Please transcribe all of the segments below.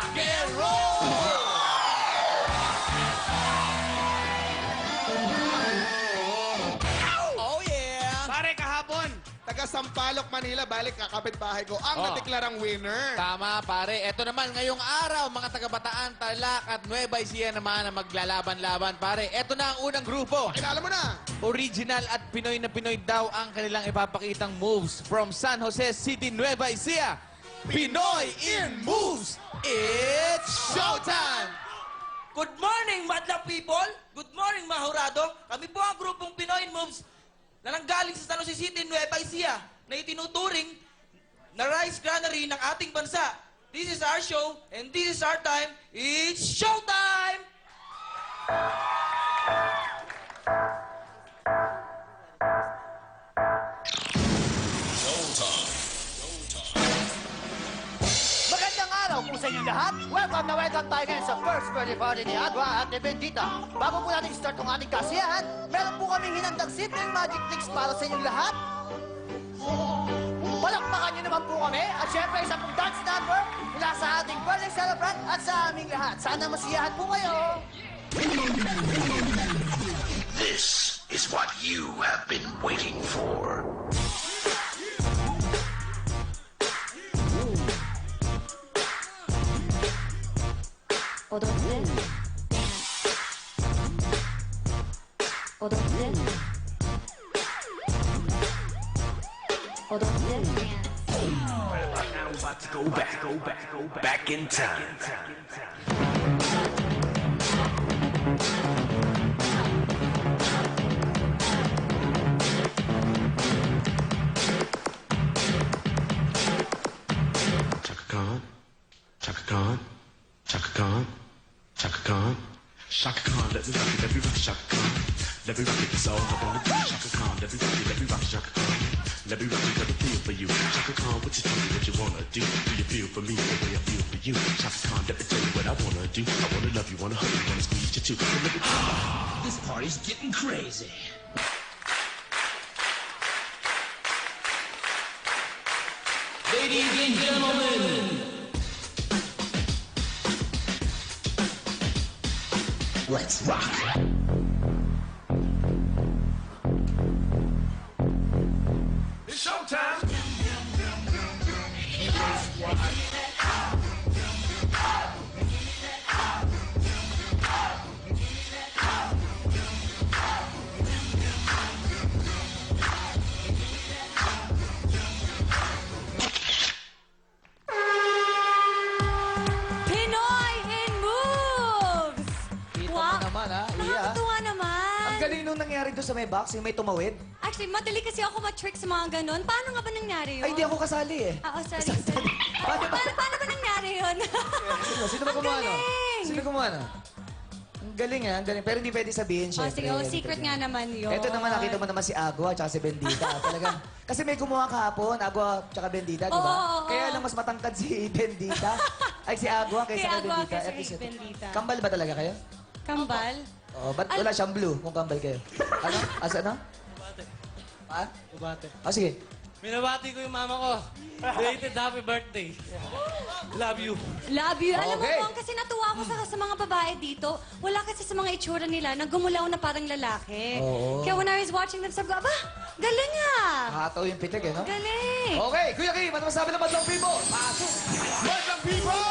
rock and roll! Oh yeah! Pare, kahapon, taga Sampaloc, Manila, balik kakapit bahay ko, ang nadeklarang winner. Tama, pare. Ito naman, ngayong araw, mga taga-Bataan, Tarlac at Nueva Ecija naman ang maglalaban-laban, pare. Ito na ang unang grupo. Kilala mo na. Original at Pinoy na Pinoy daw ang kanilang ipapakitang moves from San Jose City, Nueva Ecija. Pinoy in Moves! It's showtime! Good morning, madlang people! Good morning, mahurado! Kami po ang grupong Pinoy in Moves na nanggaling sa San Jose City, Nueva Ecija na itinuturing na rice granary ng ating bansa. This is our show and this is our time. It's showtime! Magandang araw po sa inyo lahat. Welcome na welcome tayo ngayon sa first birthday party ni Agua at ni Bendita. Bago po natin start ang ating kasiyahan, meron po kaming hinandang simpleng magic tricks para sa inyong lahat. Palakpakan niyo naman po kami at syempre isang pong dance number mula sa ating birthday celebrant at sa aming lahat. Sana masiyahan po kayo. This is what you have been waiting for. I'm about to go back in time. Chaka Khan, Chaka Khan, Chaka Khan, Chaka Khan, Chaka Khan, let me rock, Chaka Khan, let me rock it, it's all I wanna do, Chaka Khan, let me rock, Chaka Khan, let me rock it, let me feel for you, Chaka Khan, what you tell me what you wanna do you feel for me the way I feel for you, Chaka Khan, let me tell you what I wanna do, I wanna love you, wanna hug you, wanna squeeze you too, so let me tell you, this party's getting crazy. Ladies and gentlemen, Let's rock. It's showtime. Pinoy in Moves! Kita mo Wow. naman ha, Iya. Nakakatuwa naman. Ang galing nung nangyari doon sa may box, yung may tumawid. Actually, madali kasi ako ma-trick sa mga ganun. Paano nga ba nangyari yun? Ay, hindi ako kasali eh. Ah, oh, sorry. Paano ba nangyari yun? Sino ba Ang gumawa no? galing! Sino gumawa no? Ang galing ang galing. Pero hindi pwede sabihin Oh, syempre. sige, secret nga naman yun. Ito naman, nakita mo naman si Agua at si Bendita. Talagang, kasi may gumawa kahapon, Agua at Bendita, di ba? Oo. Kaya lang mas matangkad si Bendita. Ay, si Agua kaysa Si kay Agua Bendita. kaysa At kay least ito. Bendita. Kambal ba talaga kayo? Kambal? Oh, ba't wala siyang blue kung kambal kayo? Ano? Asa ano? Ha? Bumate. Oh, sige. Minabati ko yung mama ko. Belated happy birthday. Love you. Love you. Alam mo, Okay. Bong, kasi natuwa ako sa mga babae dito. Wala kasi sa mga itsura nila na gumulaw na parang lalaki. Oo. Kaya when I was watching them, sabi ko, aba, galing ah! Nakakataw yung pitik eh, no? Galing! Okay, Kuya Kim, ano masabi ng Madlang People? Pasok! Madlang people!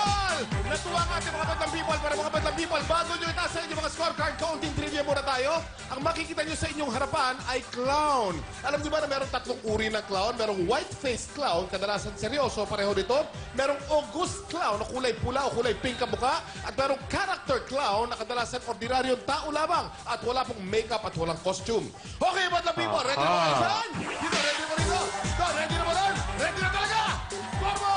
Natuwa ang ating mga Madlang people. Para mga Madlang people, bago nyo itaas sa inyong mga scorecard, counting trivia muna tayo. Ang makikita nyo sa inyong harapan ay clown. Alam nyo ba na meron tatlong uri ng clown? Merong white-faced clown, kadalasan seryoso, pareho dito. Merong august clown na kulay pula o kulay pink ang mukha. At merong character clown na kadalasan ordinaryong tao lamang at wala pong makeup at walang costume. Okay, Madlang people, ready na ba kayo dyan? Dito, ready na ba rito? Ito, ready na ba doon? Ready na talaga! Score mo!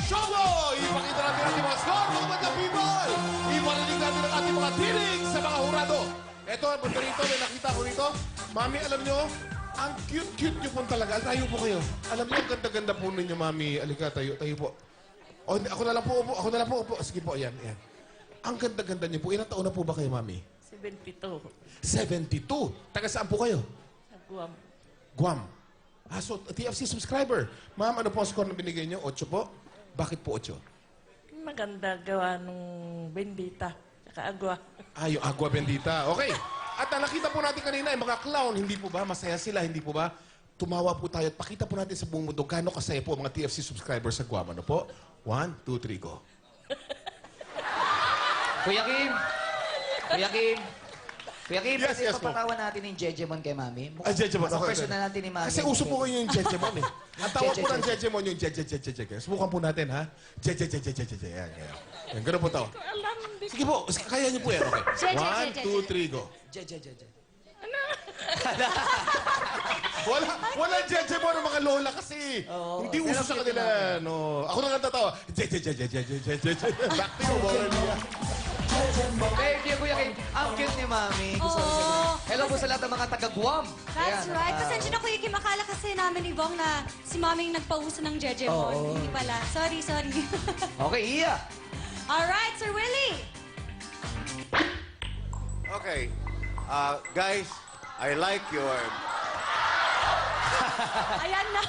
Show mo! Ipakita natin ang ating mga score, mga Madlang people! Iparinig natin ang ating mga tinig sa mga hurado. Ito, punta rito, may nakita ko rito. Mami, alam nyo, ang cute-cute nyo po talaga. Tayo po kayo. Alam nyo, ang ganda-ganda po ninyo, Mami. Alika, tayo po. O, ako na lang po, upo. Ako na lang po, upo. Sige po, ayan, ayan. Ang ganda-ganda nyo po. Ilang taon na po ba kayo, Mami? 72. 72. Taga saan po kayo? Sa Guam. Guam. Ah, so, TFC subscriber. Ma'am, ano po ang score na binigay nyo? 8 po? Bakit po 8? Maganda gawa nung Bendita. Tsaka Agua. Ah, yung Agua Bendita. Okay. At nakita po natin kanina, yung mga clown, hindi po ba? Masaya sila, hindi po ba? Tumawa po tayo at pakita po natin sa buong mundo gaano kasaya po ang mga TFC subscribers sa Guam. Ano po? 1, 2, 3, go. Kuya Kim! Kuya Kim! Kuya Kim, Yes, pwede yes, papatawan natin yung Jejemon kay Mami. Ah, Jejemon. Sa Okay, personal natin ni Mami. Kasi uso po kayo yung Jejemon eh. Ang tawag po ng Je. Jejemon yung Je. Subukan po natin, ha? Je. Yan, yan. Yan, ganun po to. Sige po, kaya niyo po yan. Okay. Je. 1, 2, 3, go. Je. Wala Jejemon ng mga lola kasi. Hindi uso sa kanila, no. Ako na lang tatawa. Je. Back to you, Mauralia. Thank you, Kuya Kim. Ang cute ni Mami. Gusto ko sabihin. Hello po sa lahat ng mga taga-Guam. That's right. Pasensya na, Kuya Kim. Akala kasi namin ni Bong na si Maming nagpauso ng Jejemon. Hindi pala. Sorry. Okay, Iya. Alright, Sir Willie. Okay. Guys, I like your... Ayan na.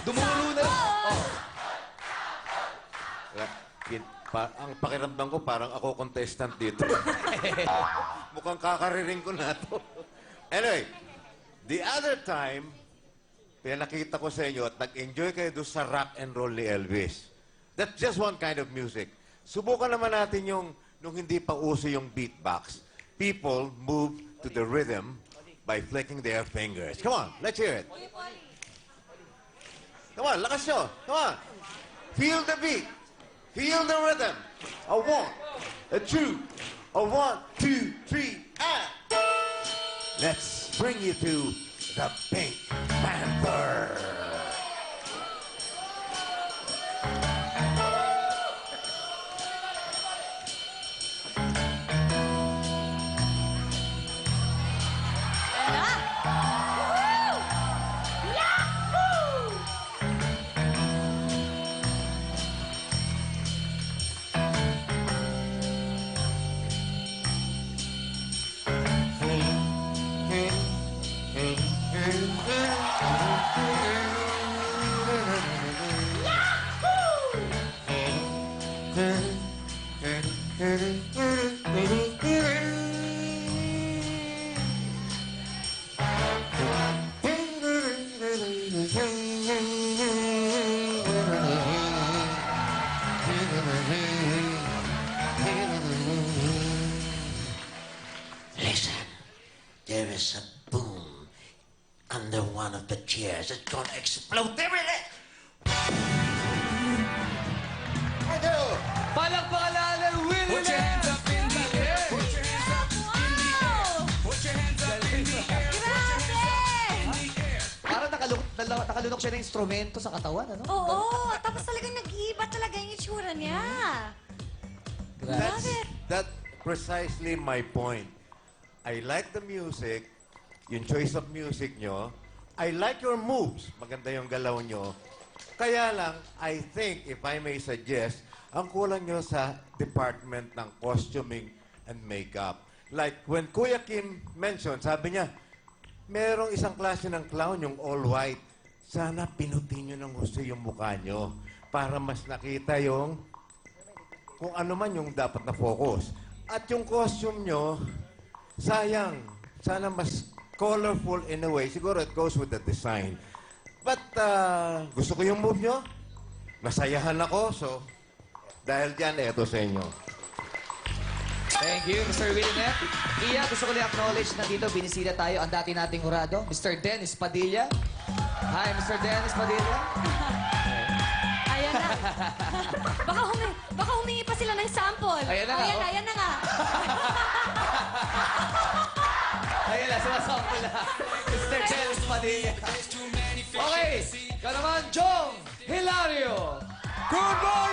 Dumulo na. Ang pakiramdam ko, parang ako contestant dito. Mukhang kakariring ko na to. Anyway, the other time, pinakita ko sa inyo at nag-enjoy kayo doon sa rock and roll ni Elvis. That's just one kind of music. Subukan naman natin yung, nung hindi pa uso yung beatbox. People move to the rhythm by flicking their fingers. Come on, let's hear it. Come on, lakas nyo. Come on. Feel the beat. Feel the rhythm. A 1, a 2, a 1, 2, 3, and... Let's bring you to the Pink Panther. Listen, there is a boom under one of the chairs. It's gonna explode everything. Palakpakan natin, Willie! Put your hands up in the air! Parang nakalunok siya ng instrumento sa katawan, ano? Oo, tapos talagang nag-iiba talaga yung itsura niya. Love it. That's precisely my point. I like the music, yung choice of music nyo. I like your moves. Maganda yung galaw nyo. Kaya lang, I think, if I may suggest, ang kulang nyo sa department ng costuming and makeup. Like, when Kuya Kim mentioned, sabi niya, merong isang klase ng clown, yung all white. Sana pinutin nyo ng gusto yung mukha nyo para mas nakita yung kung ano man yung dapat na focus. At yung costume nyo, sayang. Sana mas colorful in a way. Siguro it goes with the design. But gusto ko yung move nyo. Masayahan ako, so dahil dyan, eto sa inyo. Thank you, Mr. Willie. Iya, gusto ko lang acknowledge na dito, binisita tayo ang dati nating hurado, Mr. Dennis Padilla. Hi, Mr. Dennis Padilla. Ayan na. baka humingi pa sila ng sample. Ayan na nga, oh. Ayan na nga. Ayun na, sumasample na. Mr. Dennis Padilla. Okay, ikaw naman, Jong Hilario. Good morning!